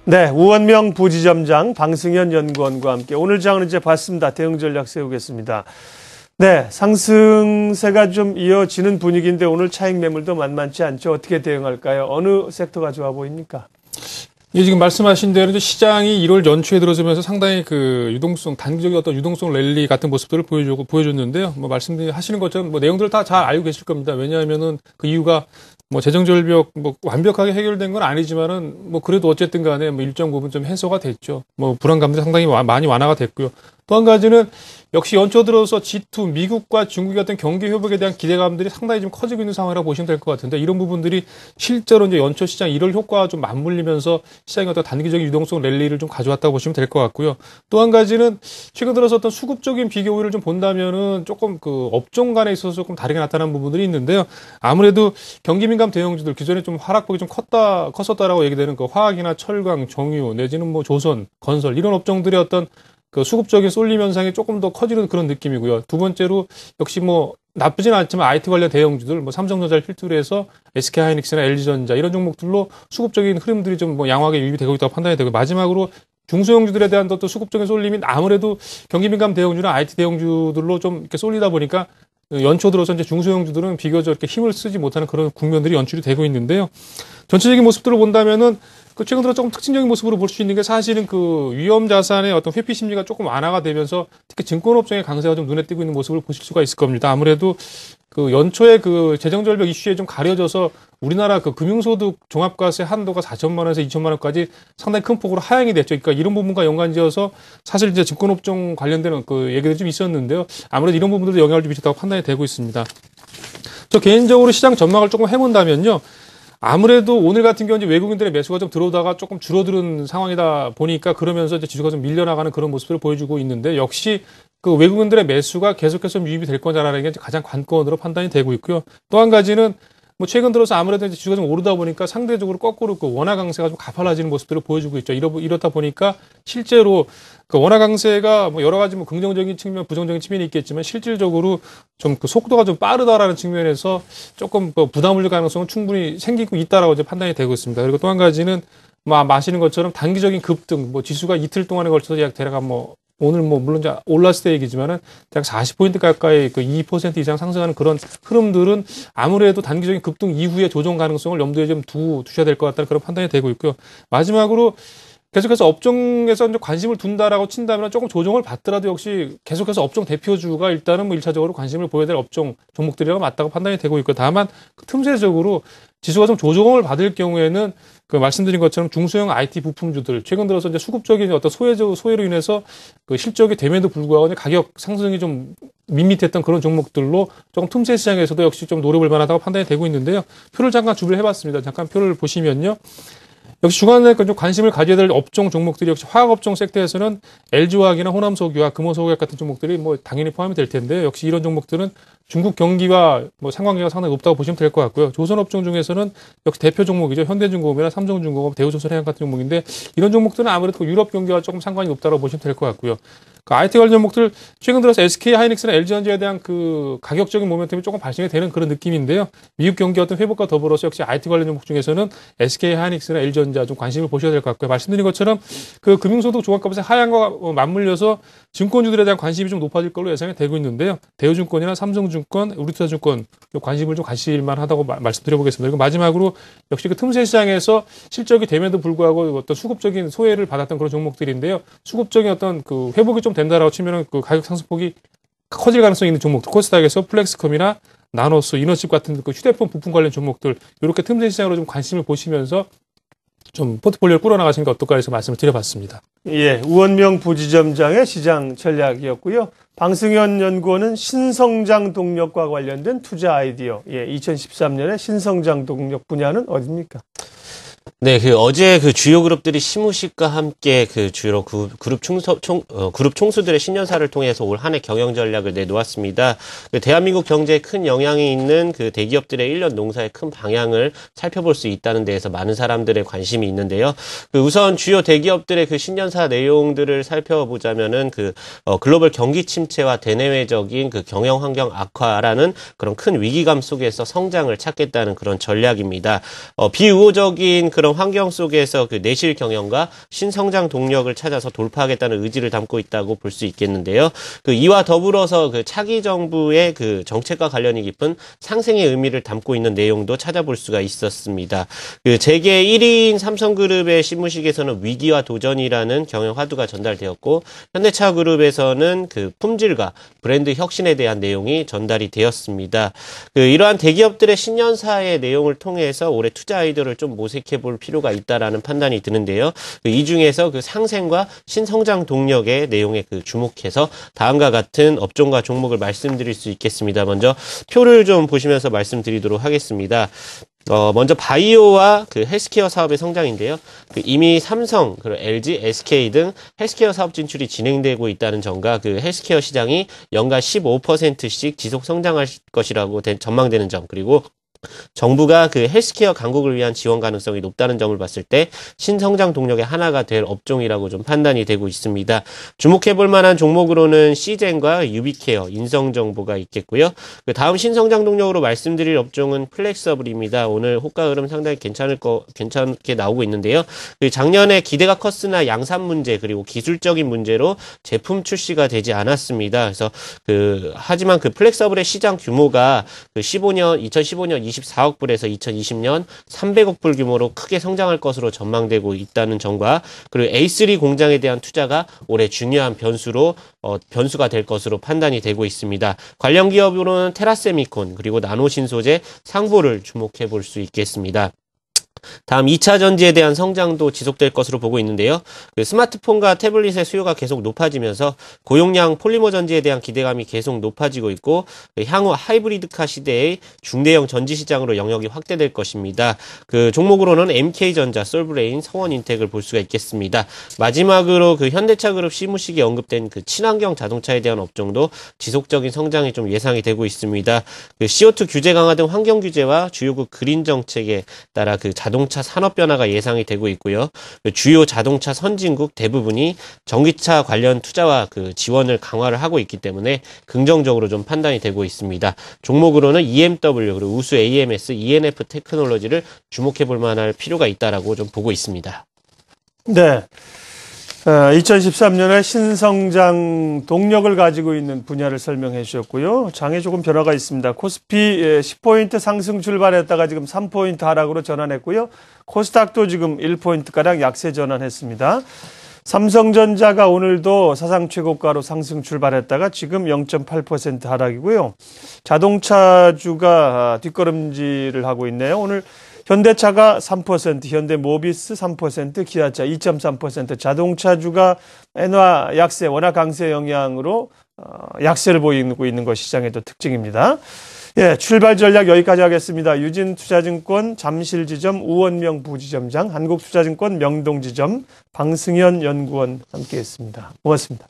네, 우원명 부지점장, 방승현 연구원과 함께 오늘 장은 이제 봤습니다. 대응 전략 세우겠습니다. 네, 상승세가 좀 이어지는 분위기인데 오늘 차익 매물도 만만치 않죠. 어떻게 대응할까요? 어느 섹터가 좋아 보입니까? 예, 지금 말씀하신 대로 이제 시장이 1월 연초에 들어서면서 상당히 그 유동성, 단기적인 어떤 유동성 랠리 같은 모습들을 보여줬는데요. 뭐 말씀하시는 것처럼 뭐 내용들을 다 잘 알고 계실 겁니다. 왜냐하면은 그 이유가 뭐 재정절벽 뭐 완벽하게 해결된 건 아니지만은 뭐 그래도 어쨌든 간에 뭐 일정 부분 좀 해소가 됐죠. 뭐 불안감도 상당히 많이 완화가 됐고요. 또 한 가지는 역시 연초 들어서 G2 미국과 중국의 어떤 경기 회복에 대한 기대감들이 상당히 좀 커지고 있는 상황이라고 보시면 될 것 같은데 이런 부분들이 실제로 이제 연초 시장 1월 효과와 좀 맞물리면서 시장의 어떤 단기적인 유동성 랠리를 좀 가져왔다고 보시면 될 것 같고요. 또 한 가지는 최근 들어서 어떤 수급적인 비교율을 좀 본다면은 조금 그 업종 간에 있어서 조금 다르게 나타나는 부분들이 있는데요. 아무래도 경기 민감 대형주들 기존에 좀 하락폭이 좀 컸었다라고 얘기되는 그 화학이나 철강, 정유 내지는 뭐 조선, 건설 이런 업종들의 어떤 그 수급적인 쏠림 현상이 조금 더 커지는 그런 느낌이고요. 두 번째로 역시 뭐 나쁘진 않지만 IT 관련 대형주들, 뭐 삼성전자를 필두로 해서 SK하이닉스나 LG전자 이런 종목들로 수급적인 흐름들이 좀 뭐 양호하게 유입이 되고 있다고 판단이 되고 마지막으로 중소형주들에 대한 또 수급적인 쏠림이 아무래도 경기 민감 대형주나 IT 대형주들로 좀 이렇게 쏠리다 보니까 연초 들어서 이제 중소형주들은 비교적 이렇게 힘을 쓰지 못하는 그런 국면들이 연출이 되고 있는데요. 전체적인 모습들을 본다면은 그 최근 들어 조금 특징적인 모습으로 볼 수 있는 게 사실은 그 위험 자산의 어떤 회피 심리가 조금 완화가 되면서 특히 증권업종의 강세가 좀 눈에 띄고 있는 모습을 보실 수가 있을 겁니다. 아무래도 그 연초에 그 재정절벽 이슈에 좀 가려져서 우리나라 그 금융소득 종합과세 한도가 4천만 원에서 2천만 원까지 상당히 큰 폭으로 하향이 됐죠. 그러니까 이런 부분과 연관지어서 사실 이제 증권업종 관련되는 그 얘기들이 좀 있었는데요. 아무래도 이런 부분들도 영향을 좀 미쳤다고 판단이 되고 있습니다. 저 개인적으로 시장 전망을 조금 해본다면요. 아무래도 오늘 같은 경우는 외국인들의 매수가 좀 들어오다가 조금 줄어드는 상황이다 보니까 그러면서 이제 지수가 좀 밀려나가는 그런 모습을 보여주고 있는데 역시 그 외국인들의 매수가 계속해서 유입이 될 거냐라는 게 가장 관건으로 판단이 되고 있고요. 또 한 가지는 뭐 최근 들어서 아무래도 이제 지수가 좀 오르다 보니까 상대적으로 거꾸로 그 원화 강세가 좀 가팔라지는 모습들을 보여주고 있죠. 이렇다 보니까 실제로 그 원화 강세가 뭐 여러 가지 뭐 긍정적인 측면, 부정적인 측면이 있겠지만 실질적으로 좀 그 속도가 좀 빠르다라는 측면에서 조금 그 부담을 줄 가능성은 충분히 생기고 있다라고 이제 판단이 되고 있습니다. 그리고 또 한 가지는 뭐 마시는 것처럼 단기적인 급등, 뭐 지수가 이틀 동안에 걸쳐서 약 대략 뭐 오늘 뭐 물론 이제 올랐을 때 얘기지만은 약 40포인트 가까이 그 2% 이상 상승하는 그런 흐름들은 아무래도 단기적인 급등 이후의 조정 가능성을 염두에 좀 두셔야 될 것 같다는 그런 판단이 되고 있고요. 마지막으로 계속해서 업종에서 이제 관심을 둔다라고 친다면 조금 조정을 받더라도 역시 계속해서 업종 대표주가 일단은 뭐 1차적으로 관심을 보여야 될 업종 종목들이라고 맞다고 판단이 되고 있고 다만 틈새적으로 지수가 좀 조정을 받을 경우에는 그 말씀드린 것처럼 중소형 IT 부품주들 최근 들어서 이제 수급적인 어떤 소외로 인해서 그 실적이 됨에도 불구하고 가격 상승이 좀 밋밋했던 그런 종목들로 조금 틈새 시장에서도 역시 좀 노려볼 만하다고 판단이 되고 있는데요. 표를 잠깐 준비를 해봤습니다. 잠깐 표를 보시면요. 역시 주간에 좀 관심을 가져야 될 업종 종목들이 역시 화학업종 섹터에서는 LG화학이나 호남석유화, 금호석유화 같은 종목들이 뭐 당연히 포함이 될 텐데 역시 이런 종목들은 중국 경기와 뭐 상관계가 상당히 높다고 보시면 될 것 같고요. 조선업종 중에서는 역시 대표 종목이죠. 현대중공업이나 삼성중공업, 대우조선해양 같은 종목인데 이런 종목들은 아무래도 유럽 경기와 조금 상관이 높다고 보시면 될 것 같고요. 그 IT 관련 종목들 최근 들어서 SK하이닉스나 LG전자에 대한 그 가격적인 모멘텀이 조금 발생이 되는 그런 느낌인데요. 미국 경기 어떤 회복과 더불어서 역시 IT 관련 종목 중에서는 SK하이닉스나 LG전자 좀 관심을 보셔야 될 것 같고요. 말씀드린 것처럼 그 금융소득 종합값의 하향과 맞물려서 증권주들에 대한 관심이 좀 높아질 걸로 예상이 되고 있는데요. 대우증권이나 삼성증권, 우리투자증권 관심을 좀 가실 만하다고 말씀드려보겠습니다. 그리고 마지막으로 역시 그 틈새 시장에서 실적이 됨에도 불구하고 어떤 수급적인 소외를 받았던 그런 종목들인데요. 수급적인 어떤 그 회복이 좀 된다라고 치면은 그 가격 상승폭이 커질 가능성이 있는 종목들, 코스닥에서 플렉스컴이나 나노스, 이너칩 같은 그 휴대폰 부품 관련 종목들 이렇게 틈새 시장으로 좀 관심을 보시면서 좀 포트폴리오를 꾸려나가시는 게 어떨까 해서 말씀을 드려봤습니다. 예, 우원명 부지점장의 시장 전략이었고요. 방승현 연구원은 신성장 동력과 관련된 투자 아이디어. 예, 2013년에 신성장 동력 분야는 어디입니까? 네, 어제 주요 그룹들이 시무식과 함께 주요 그룹 총수들의 신년사를 통해서 올 한 해 경영 전략을 내놓았습니다. 대한민국 경제에 큰 영향이 있는 대기업들의 1년 농사의 큰 방향을 살펴볼 수 있다는 데에서 많은 사람들의 관심이 있는데요. 우선 주요 대기업들의 신년사 내용들을 살펴보자면은 글로벌 경기 침체와 대내외적인 경영 환경 악화라는 그런 큰 위기감 속에서 성장을 찾겠다는 그런 전략입니다. 비우호적인 그런 그런 환경 속에서 그 내실 경영과 신성장 동력을 찾아서 돌파하겠다는 의지를 담고 있다고 볼 수 있겠는데요. 그 이와 더불어서 그 차기 정부의 그 정책과 관련이 깊은 상생의 의미를 담고 있는 내용도 찾아볼 수가 있었습니다. 그 재계 1위인 삼성그룹의 신문식에서는 위기와 도전이라는 경영 화두가 전달되었고, 현대차그룹에서는 그 품질과 브랜드 혁신에 대한 내용이 전달이 되었습니다. 그 이러한 대기업들의 신년사의 내용을 통해서 올해 투자 아이디어를 좀 모색해 볼 필요가 있다라는 판단이 드는데요. 이 중에서 그 상생과 신성장 동력의 내용에 그 주목해서 다음과 같은 업종과 종목을 말씀드릴 수 있겠습니다. 먼저 표를 좀 보시면서 말씀드리도록 하겠습니다. 먼저 바이오와 그 헬스케어 사업의 성장인데요. 그 이미 삼성, 그리고 LG, SK 등 헬스케어 사업 진출이 진행되고 있다는 점과 그 헬스케어 시장이 연간 15%씩 지속 성장할 것이라고 전망되는 점, 그리고 정부가 그 헬스케어 강국을 위한 지원 가능성이 높다는 점을 봤을 때 신성장 동력의 하나가 될 업종이라고 좀 판단이 되고 있습니다. 주목해볼 만한 종목으로는 시젠과 유비케어, 인성정보가 있겠고요. 그 다음 신성장 동력으로 말씀드릴 업종은 플렉서블입니다. 오늘 호가 흐름 상당히 괜찮게 나오고 있는데요. 그 작년에 기대가 컸으나 양산 문제 그리고 기술적인 문제로 제품 출시가 되지 않았습니다. 그래서 하지만 그 플렉서블의 시장 규모가 2015년 24억 불에서 2020년 300억 불 규모로 크게 성장할 것으로 전망되고 있다는 점과, 그리고 A3 공장에 대한 투자가 올해 중요한 변수가 될 것으로 판단이 되고 있습니다. 관련 기업으로는 테라세미콘 그리고 나노신소재, 상보를 주목해 볼 수 있겠습니다. 다음 2차 전지에 대한 성장도 지속될 것으로 보고 있는데요. 그 스마트폰과 태블릿의 수요가 계속 높아지면서 고용량 폴리머 전지에 대한 기대감이 계속 높아지고 있고, 향후 하이브리드카 시대의 중대형 전지 시장으로 영역이 확대될 것입니다. 그 종목으로는 MK전자, 솔브레인, 성원인텍을 볼 수가 있겠습니다. 마지막으로 그 현대차그룹 시무식에 언급된 그 친환경 자동차에 대한 업종도 지속적인 성장이 좀 예상이 되고 있습니다. 그 CO2 규제 강화 등 환경 규제와 주요국 그린 정책에 따라 그 자동차 산업 변화가 예상이 되고 있고요. 주요 자동차 선진국 대부분이 전기차 관련 투자와 그 지원을 강화를 하고 있기 때문에 긍정적으로 좀 판단이 되고 있습니다. 종목으로는 EMW 그리고 우수 AMS, ENF 테크놀로지를 주목해 볼 만할 필요가 있다라고 좀 보고 있습니다. 네. 2013년에 신성장 동력을 가지고 있는 분야를 설명해 주셨고요. 장에 조금 변화가 있습니다. 코스피 10포인트 상승 출발했다가 지금 3포인트 하락으로 전환했고요. 코스닥도 지금 1포인트가량 약세 전환했습니다. 삼성전자가 오늘도 사상 최고가로 상승 출발했다가 지금 0.8% 하락이고요. 자동차주가 뒷걸음질을 하고 있네요. 오늘 현대차가 3%, 현대모비스 3%, 기아차 2.3%, 자동차주가 엔화 약세, 원화 강세 영향으로 약세를 보이고 있는 것이 시장의 또 특징입니다. 예, 출발 전략 여기까지 하겠습니다. 유진투자증권 잠실지점 우원명 부지점장, 한국투자증권 명동지점 방승현 연구원 함께했습니다. 고맙습니다.